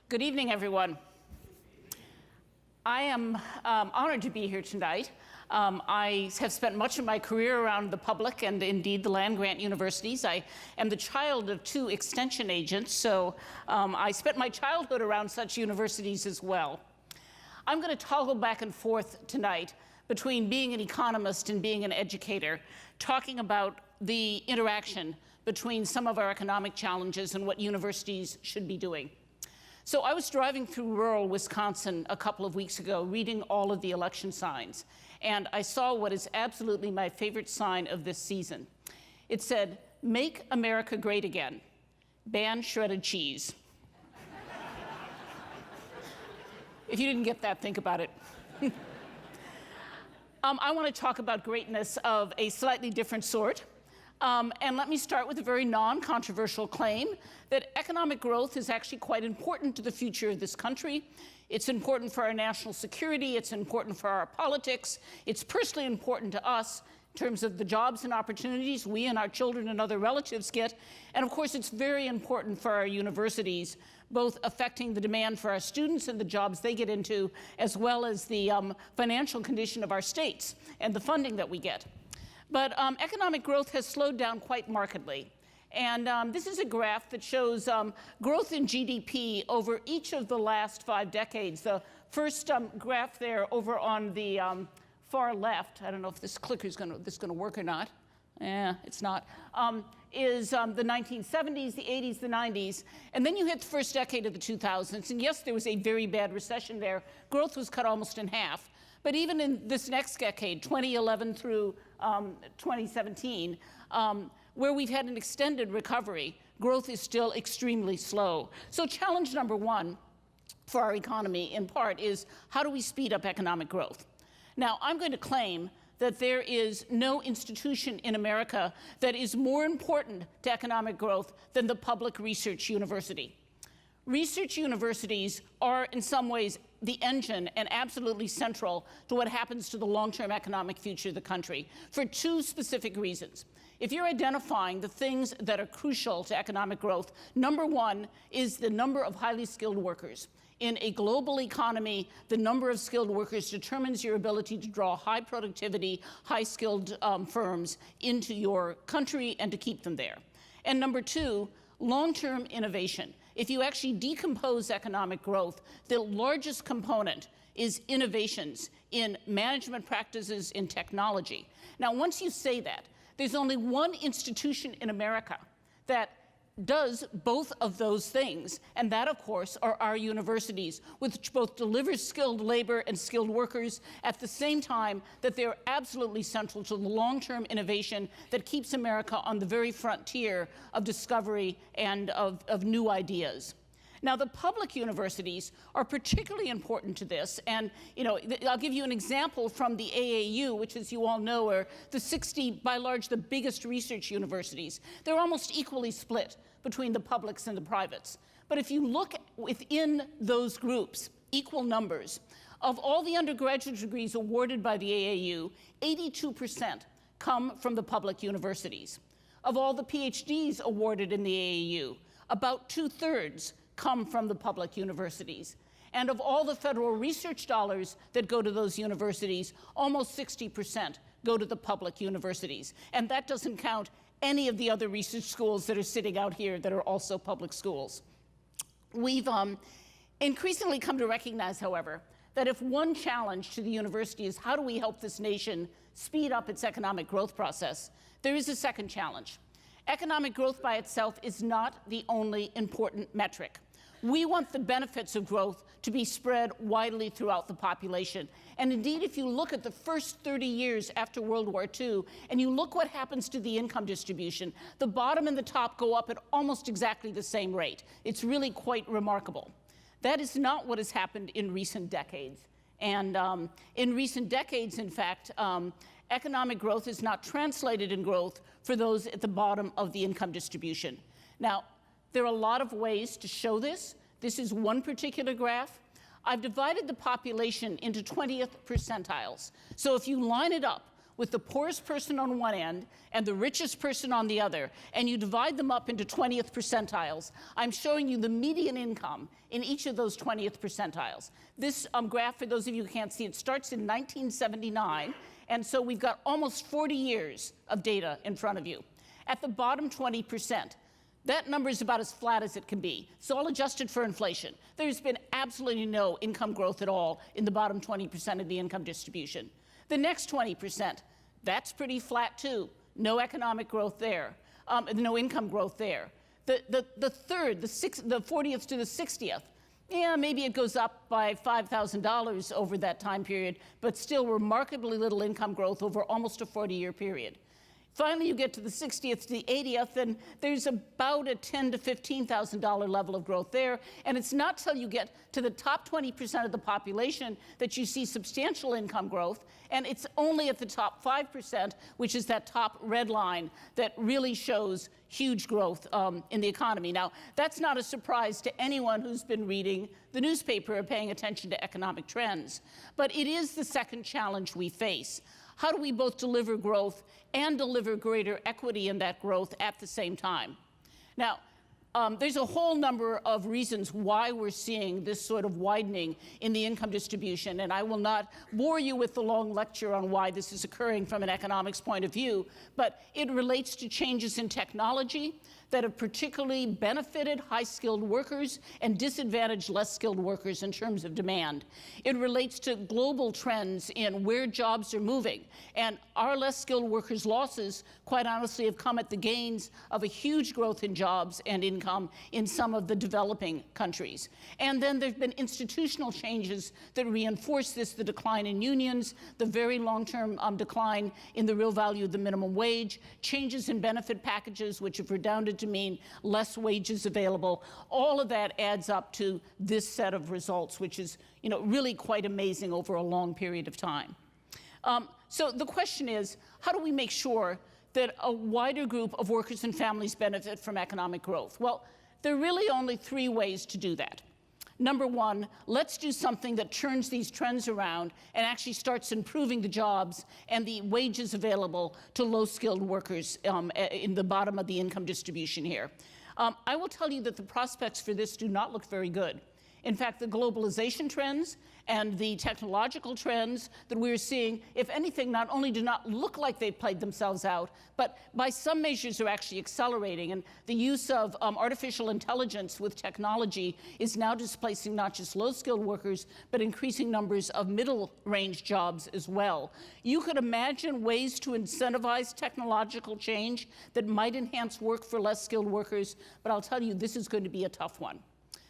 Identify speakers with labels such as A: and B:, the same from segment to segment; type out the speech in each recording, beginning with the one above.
A: Good evening, everyone. I am honored to be here tonight. I have spent much of my career around the public and indeed the land-grant universities. I am the child of two extension agents, so I spent my childhood around such universities as well. I'm going to toggle back and forth tonight between being an economist and being an educator, talking about the interaction between some of our economic challenges and what universities should be doing. So I was driving through rural Wisconsin a couple of weeks ago, reading all of the election signs, and I saw what is absolutely my favorite sign of this season. It said, "Make America Great Again, ban shredded cheese." If you didn't get that, think about it. I want to talk about greatness of a slightly different sort. And let me start with a very non-controversial claim that economic growth is actually quite important to the future of this country. It's important for our national security. It's important for our politics. It's personally important to us in terms of the jobs and opportunities we and our children and other relatives get. And of course, it's very important for our universities, both affecting the demand for our students and the jobs they get into, as well as the financial condition of our states and the funding that we get. But economic growth has slowed down quite markedly. And this is a graph that shows growth in GDP over each of the last 5 decades. The first graph there over on the far left, I don't know if this clicker is going to work or not. It's not, is the 1970s, the 80s, the 90s. And then you hit the first decade of the 2000s. And yes, there was a very bad recession there. Growth was cut almost in half. But even in this next decade, 2011 through 2017, where we've had an extended recovery, growth is still extremely slow. So challenge number one for our economy, in part, is how do we speed up economic growth? Now, I'm going to claim that there is no institution in America that is more important to economic growth than the public research university. Research universities are, in some ways, the engine and absolutely central to what happens to the long-term economic future of the country for 2 specific reasons. If you're identifying the things that are crucial to economic growth, number one is the number of highly skilled workers. In a global economy, the number of skilled workers determines your ability to draw high productivity, high skilled firms into your country and to keep them there. And number two, long-term innovation. If you actually decompose economic growth, the largest component is innovations in management practices, in technology. Now, once you say that, there's only one institution in America that does both of those things, and that, of course, are our universities, which both delivers skilled labor and skilled workers at the same time that they're absolutely central to the long-term innovation that keeps America on the very frontier of discovery and of new ideas. Now, the public universities are particularly important to this, and I'll give you an example from the AAU, which, as you all know, are the 60, by large, the biggest research universities. They're almost equally split between the publics and the privates. But if you look within those groups, equal numbers, of all the undergraduate degrees awarded by the AAU, 82% come from the public universities. Of all the PhDs awarded in the AAU, about 2/3 come from the public universities. And of all the federal research dollars that go to those universities, almost 60% go to the public universities. And that doesn't count any of the other research schools that are sitting out here that are also public schools. We've increasingly come to recognize, however, that if one challenge to the university is how do we help this nation speed up its economic growth process, there is a second challenge. Economic growth by itself is not the only important metric. We want the benefits of growth to be spread widely throughout the population. And indeed, if you look at the first 30 years after World War II, and you look what happens to the income distribution, the bottom and the top go up at almost exactly the same rate. It's really quite remarkable. That is not what has happened in recent decades. And in recent decades, in fact, economic growth is not translated in growth for those at the bottom of the income distribution. Now, there are a lot of ways to show this. This is one particular graph. I've divided the population into 20th percentiles. So if you line it up with the poorest person on one end and the richest person on the other, and you divide them up into 20th percentiles, I'm showing you the median income in each of those 20th percentiles. This graph, for those of you who can't see it, starts in 1979, and so we've got almost 40 years of data in front of you. At the bottom 20%, that number is about as flat as it can be. It's all adjusted for inflation. There's been absolutely no income growth at all in the bottom 20% of the income distribution. The next 20%, that's pretty flat too. No economic growth there, no income growth there. The third, the 40th to the 60th, yeah, maybe it goes up by $5,000 over that time period, but still remarkably little income growth over almost a 40-year period. Finally, you get to the 60th to the 80th, and there's about a $10,000 to $15,000 level of growth there. And it's not till you get to the top 20% of the population that you see substantial income growth. And it's only at the top 5%, which is that top red line, that really shows huge growth in the economy. Now, that's not a surprise to anyone who's been reading the newspaper or paying attention to economic trends. But it is the second challenge we face. How do we both deliver growth and deliver greater equity in that growth at the same time? Now, there's a whole number of reasons why we're seeing this sort of widening in the income distribution, and I will not bore you with the long lecture on why this is occurring from an economics point of view, but it relates to changes in technology that have particularly benefited high-skilled workers and disadvantaged less-skilled workers in terms of demand. It relates to global trends in where jobs are moving, and our less-skilled workers' losses, quite honestly, have come at the gains of a huge growth in jobs and income in some of the developing countries. And then there have been institutional changes that reinforce this, the decline in unions, the very long-term decline in the real value of the minimum wage, changes in benefit packages, which have redounded to mean less wages available. All of that adds up to this set of results, which is, really quite amazing over a long period of time. So the question is, how do we make sure that a wider group of workers and families benefit from economic growth? Well, there are really only three ways to do that. Number one, let's do something that turns these trends around and actually starts improving the jobs and the wages available to low-skilled workers in the bottom of the income distribution here. I will tell you that the prospects for this do not look very good. In fact, the globalization trends and the technological trends that we're seeing, if anything, not only do not look like they've played themselves out, but by some measures are actually accelerating. And the use of artificial intelligence with technology is now displacing not just low-skilled workers, but increasing numbers of middle-range jobs as well. You could imagine ways to incentivize technological change that might enhance work for less-skilled workers, but I'll tell you, this is going to be a tough one.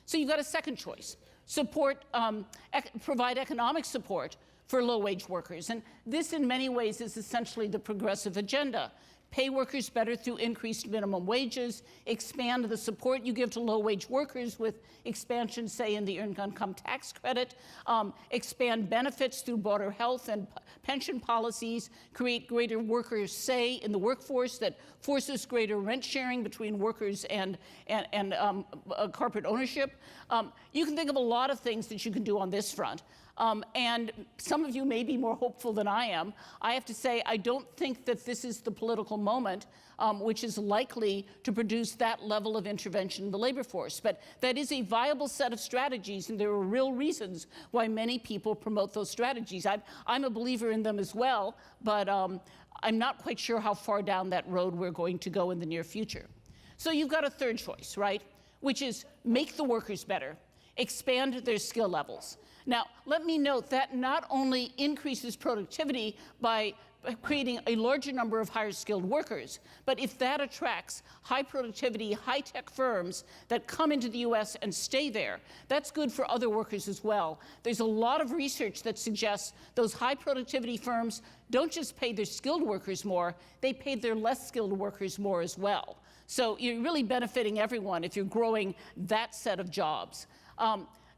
A: So you've got a second choice. Provide economic support for low-wage workers. And this, in many ways, is essentially the progressive agenda. Pay workers better through increased minimum wages, expand the support you give to low-wage workers with expansion, say, in the earned income tax credit, expand benefits through broader health and pension policies, create greater worker say in the workforce that forces greater rent sharing between workers and corporate ownership. You can think of a lot of things that you can do on this front. And some of you may be more hopeful than I am. I have to say, I don't think that this is the political moment which is likely to produce that level of intervention in the labor force. But that is a viable set of strategies, and there are real reasons why many people promote those strategies. I'm a believer in them as well, but I'm not quite sure how far down that road we're going to go in the near future. So you've got a third choice, right? Which is make the workers better, expand their skill levels. Now, let me note that not only increases productivity by creating a larger number of higher skilled workers, but if that attracts high productivity, high-tech firms that come into the US and stay there, that's good for other workers as well. There's a lot of research that suggests those high productivity firms don't just pay their skilled workers more, they pay their less skilled workers more as well. So you're really benefiting everyone if you're growing that set of jobs.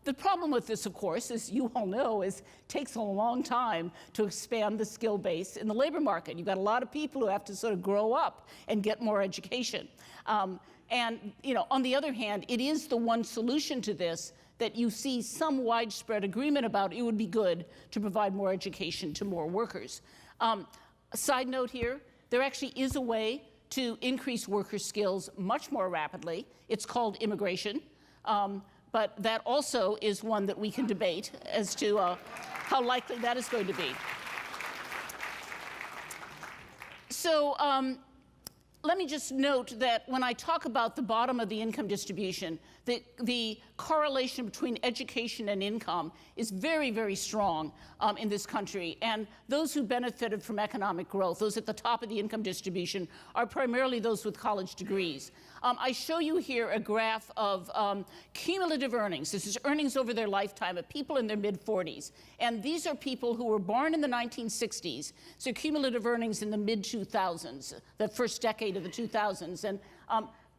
A: The problem with this, of course, as you all know, is it takes a long time to expand the skill base in the labor market. You've got a lot of people who have to sort of grow up and get more education. And on the other hand, it is the one solution to this that you see some widespread agreement about. It would be good to provide more education to more workers. A side note here, there actually is a way to increase worker skills much more rapidly. It's called immigration. But that also is one that we can debate as to how likely that is going to be. So let me just note that when I talk about the bottom of the income distribution, the correlation between education and income is very, very strong in this country. And those who benefited from economic growth, those at the top of the income distribution, are primarily those with college degrees. I show you here a graph of cumulative earnings. This is earnings over their lifetime of people in their mid-40s. And these are people who were born in the 1960s, so cumulative earnings in the mid-2000s, the first decade of the 2000s. And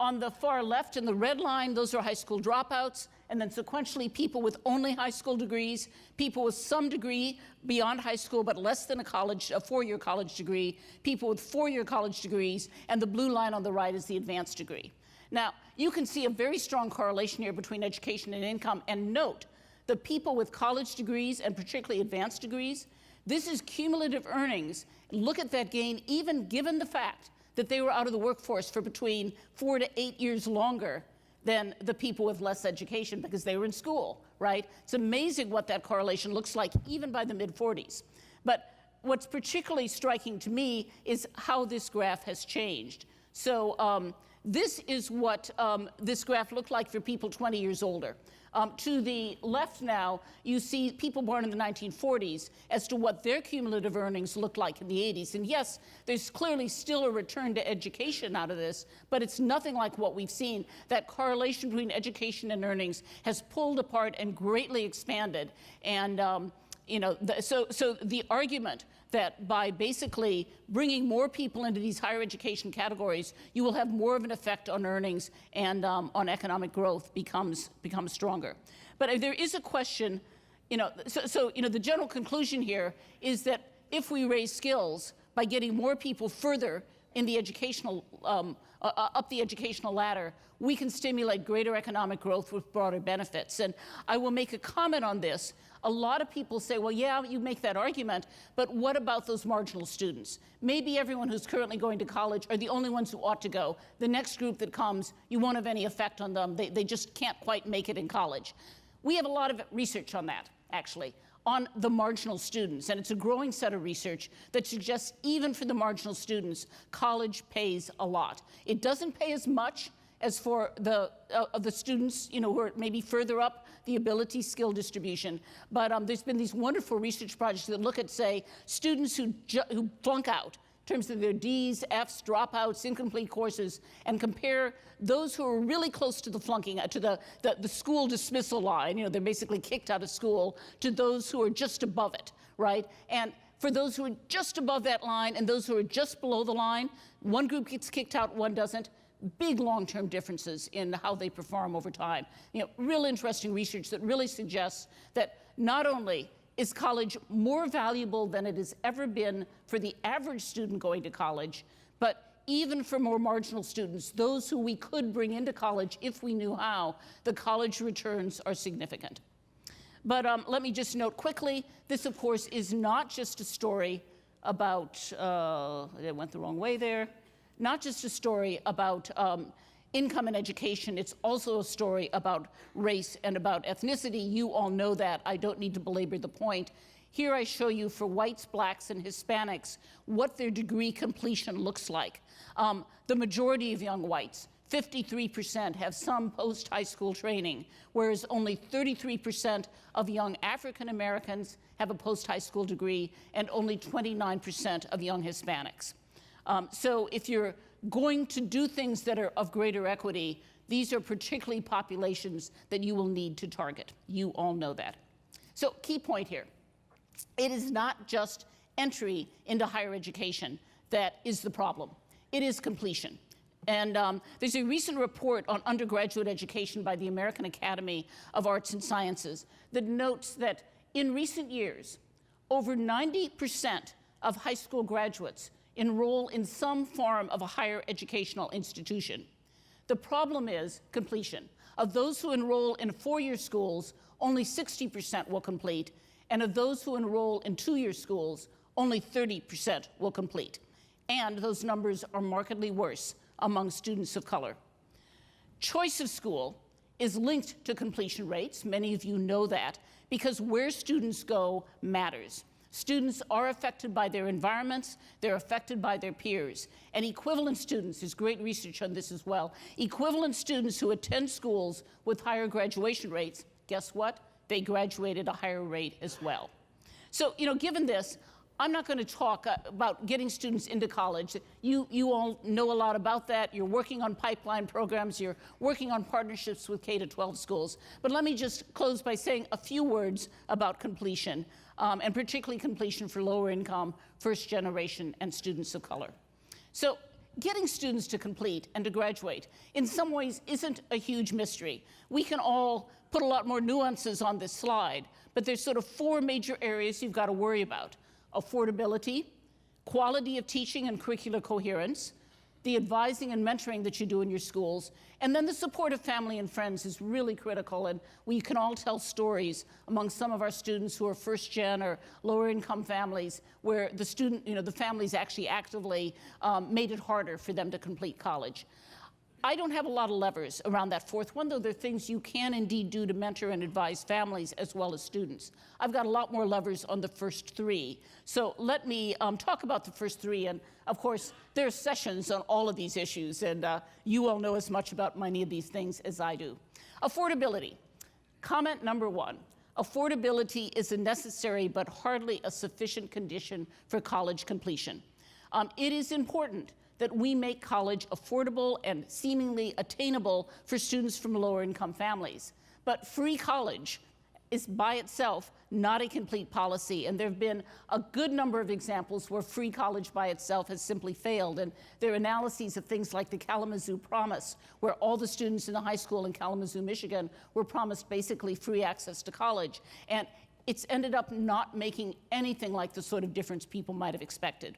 A: on the far left in the red line, those are high school dropouts, and then sequentially people with only high school degrees, people with some degree beyond high school but less than a four-year college degree, people with four-year college degrees, and the blue line on the right is the advanced degree. Now, you can see a very strong correlation here between education and income, and note, the people with college degrees, and particularly advanced degrees, this is cumulative earnings. Look at that gain, even given the fact that they were out of the workforce for between 4 to 8 years longer than the people with less education because they were in school, right? It's amazing what that correlation looks like, even by the mid-40s. But what's particularly striking to me is how this graph has changed. So this is what this graph looked like for people 20 years older. To the left now, you see people born in the 1940s as to what their cumulative earnings looked like in the 80s. And yes, there's clearly still a return to education out of this, but it's nothing like what we've seen. That correlation between education and earnings has pulled apart and greatly expanded. And so the argument that by basically bringing more people into these higher education categories, you will have more of an effect on earnings and on economic growth becomes stronger. But there is a question, the general conclusion here is that if we raise skills by getting more people further in the educational, up the educational ladder, we can stimulate greater economic growth with broader benefits. And I will make a comment on this. A lot of people say, well, yeah, you make that argument, but what about those marginal students? Maybe everyone who's currently going to college are the only ones who ought to go. The next group that comes, you won't have any effect on them. They just can't quite make it in college. We have a lot of research on that, actually, on the marginal students. And it's a growing set of research that suggests even for the marginal students, college pays a lot. It doesn't pay as much as for the students, who are maybe further up the ability skill distribution. But there's been these wonderful research projects that look at, say, students who flunk out in terms of their Ds, Fs, dropouts, incomplete courses, and compare those who are really close to the flunking, to the school dismissal line, they're basically kicked out of school, to those who are just above it, right? And for those who are just above that line and those who are just below the line, one group gets kicked out, one doesn't. Big long-term differences in how they perform over time. Real interesting research that really suggests that not only is college more valuable than it has ever been for the average student going to college, but even for more marginal students, those who we could bring into college if we knew how, the college returns are significant. But let me just note quickly, this, of course, is not just a story about, I went the wrong way there, not just a story about income and education, it's also a story about race and about ethnicity. You all know that. I don't need to belabor the point. Here I show you for whites, blacks, and Hispanics what their degree completion looks like. The majority of young whites, 53%, have some post-high school training, whereas only 33% of young African Americans have a post-high school degree, and only 29% of young Hispanics. So if you're going to do things that are of greater equity, these are particularly populations that you will need to target. You all know that. So key point here. It is not just entry into higher education that is the problem. It is completion. And there's a recent report on undergraduate education by the American Academy of Arts and Sciences that notes that in recent years, over 90% of high school graduates enroll in some form of a higher educational institution. The problem is completion. Of those who enroll in four-year schools, only 60% will complete, and of those who enroll in two-year schools, only 30% will complete. And those numbers are markedly worse among students of color. Choice of school is linked to completion rates. Many of you know that, because where students go matters. Students are affected by their environments, they're affected by their peers. And equivalent students, there's great research on this as well, equivalent students who attend schools with higher graduation rates, guess what? They graduate at a higher rate as well. So, given this, I'm not going to talk about getting students into college. You all know a lot about that. You're working on pipeline programs. You're working on partnerships with K-12 schools. But let me just close by saying a few words about completion, and particularly completion for lower income, first generation, and students of color. So getting students to complete and to graduate in some ways isn't a huge mystery. We can all put a lot more nuances on this slide, but there's sort of 4 major areas you've got to worry about: affordability, quality of teaching and curricular coherence, the advising and mentoring that you do in your schools, and then the support of family and friends is really critical. And we can all tell stories among some of our students who are first gen or lower income families where the the families actually actively made it harder for them to complete college. I don't have a lot of levers around that 4th one, though there are things you can indeed do to mentor and advise families as well as students. I've got a lot more levers on the first 3. So let me talk about the first 3. And of course, there are sessions on all of these issues, and you all know as much about many of these things as I do. Affordability. Comment number 1. Affordability is a necessary but hardly a sufficient condition for college completion. It is important that we make college affordable and seemingly attainable for students from lower income families. But free college is by itself not a complete policy, and there have been a good number of examples where free college by itself has simply failed. And there are analyses of things like the Kalamazoo Promise, where all the students in the high school in Kalamazoo, Michigan, were promised basically free access to college. And it's ended up not making anything like the sort of difference people might have expected.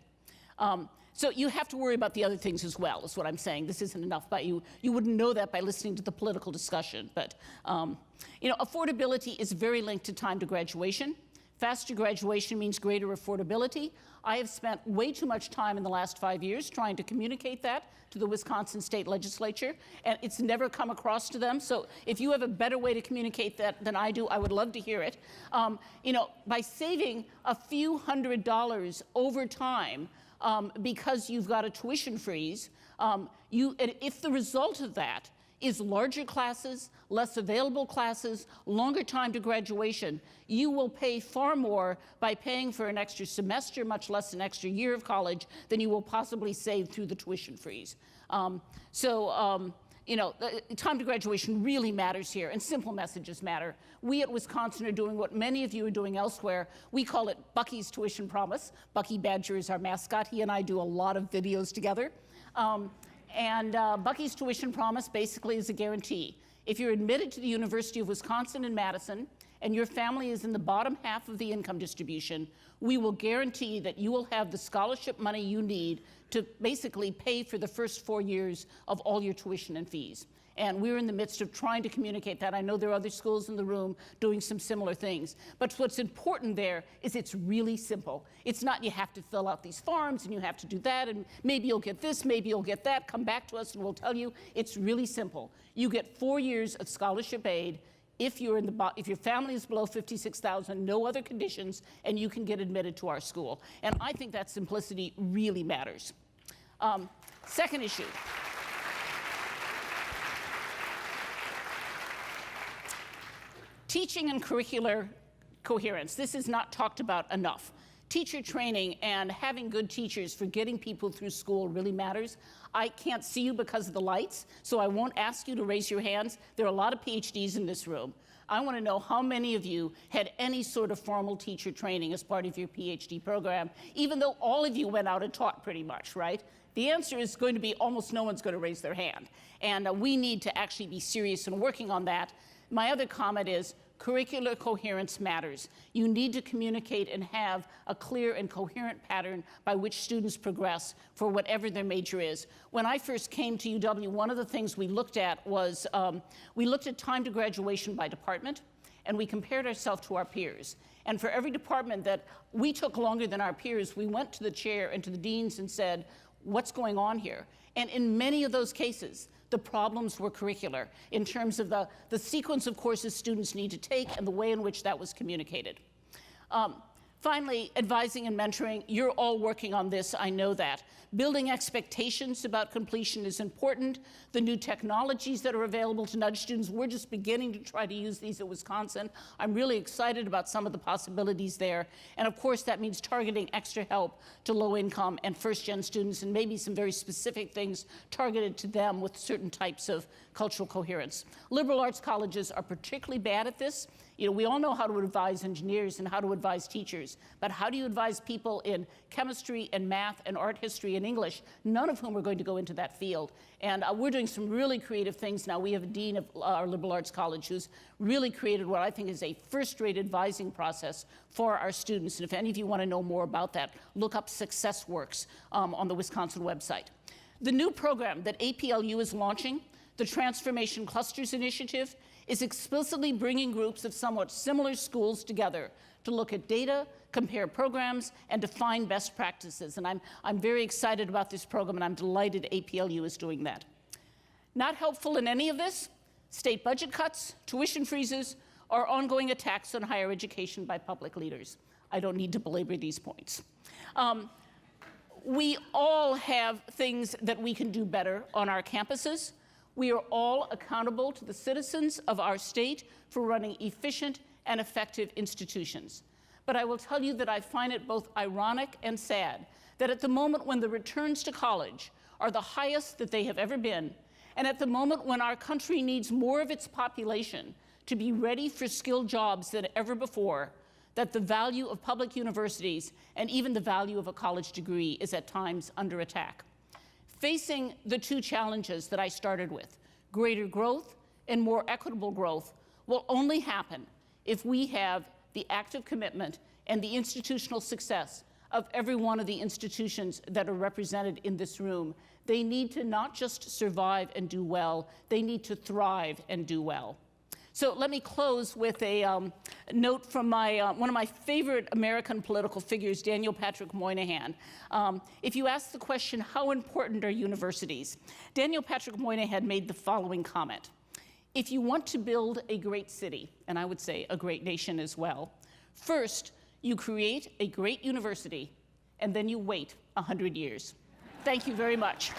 A: So you have to worry about the other things as well, is what I'm saying. This isn't enough, but you wouldn't know that by listening to the political discussion. But affordability is very linked to time to graduation. Faster graduation means greater affordability. I have spent way too much time in the last 5 years trying to communicate that to the Wisconsin State Legislature, and it's never come across to them. So if you have a better way to communicate that than I do, I would love to hear it. By saving a few $100s over time, because you've got a tuition freeze, and if the result of that is larger classes, less available classes, longer time to graduation, you will pay far more by paying for an extra semester, much less an extra year of college, than you will possibly save through the tuition freeze. Time to graduation really matters here, and simple messages matter. We at Wisconsin are doing what many of you are doing elsewhere. We call it Bucky's Tuition Promise. Bucky Badger is our mascot. He and I do a lot of videos together. Bucky's Tuition Promise basically is a guarantee. If you're admitted to the University of Wisconsin-Madison and your family is in the bottom half of the income distribution, we will guarantee that you will have the scholarship money you need to basically pay for the first 4 years of all your tuition and fees. And we're in the midst of trying to communicate that. I know there are other schools in the room doing some similar things. But what's important there is it's really simple. It's not you have to fill out these forms and you have to do that, and maybe you'll get this, maybe you'll get that. Come back to us and we'll tell you. It's really simple. You get 4 years of scholarship aid if your family is below $56,000, no other conditions, and you can get admitted to our school. And I think that simplicity really matters. Second issue. Teaching and curricular coherence. This is not talked about enough. Teacher training and having good teachers for getting people through school really matters. I can't see you because of the lights, so I won't ask you to raise your hands. There are a lot of PhDs in this room. I want to know how many of you had any sort of formal teacher training as part of your PhD program, even though all of you went out and taught pretty much, right? The answer is going to be almost no one's going to raise their hand. And we need to actually be serious in working on that. My other comment is curricular coherence matters. You need to communicate and have a clear and coherent pattern by which students progress for whatever their major is. When I first came to UW, one of the things we looked at was we looked at time to graduation by department, and we compared ourselves to our peers. And for every department that we took longer than our peers, we went to the chair and to the deans and said, what's going on here? And in many of those cases, the problems were curricular in terms of the sequence of courses students need to take and the way in which that was communicated. Finally, advising and mentoring. You're all working on this, I know that. Building expectations about completion is important. The new technologies that are available to nudge students, we're just beginning to try to use these at Wisconsin. I'm really excited about some of the possibilities there. And of course, that means targeting extra help to low-income and first-gen students, and maybe some very specific things targeted to them with certain types of cultural coherence. Liberal arts colleges are particularly bad at this. You know, we all know how to advise engineers and how to advise teachers, but how do you advise people in chemistry and math and art history and English, none of whom are going to go into that field? And we're doing some really creative things now. We have a dean of our liberal arts college who's really created what I think is a first-rate advising process for our students. And if any of you want to know more about that, look up Success Works on the Wisconsin website. The new program that APLU is launching, the Transformation Clusters Initiative, is explicitly bringing groups of somewhat similar schools together to look at data, compare programs, and define best practices. And I'm very excited about this program, and I'm delighted APLU is doing that. Not helpful in any of this, state budget cuts, tuition freezes, or ongoing attacks on higher education by public leaders. I don't need to belabor these points. We all have things that we can do better on our campuses. We are all accountable to the citizens of our state for running efficient and effective institutions. But I will tell you that I find it both ironic and sad that at the moment when the returns to college are the highest that they have ever been, and at the moment when our country needs more of its population to be ready for skilled jobs than ever before, that the value of public universities and even the value of a college degree is at times under attack. Facing the two challenges that I started with, greater growth and more equitable growth, will only happen if we have the active commitment and the institutional success of every one of the institutions that are represented in this room. They need to not just survive and do well, they need to thrive and do well. So let me close with a note from one of my favorite American political figures, Daniel Patrick Moynihan. If you ask the question, how important are universities? Daniel Patrick Moynihan made the following comment. If you want to build a great city, and I would say a great nation as well, first you create a great university, and then you wait 100 years. Thank you very much.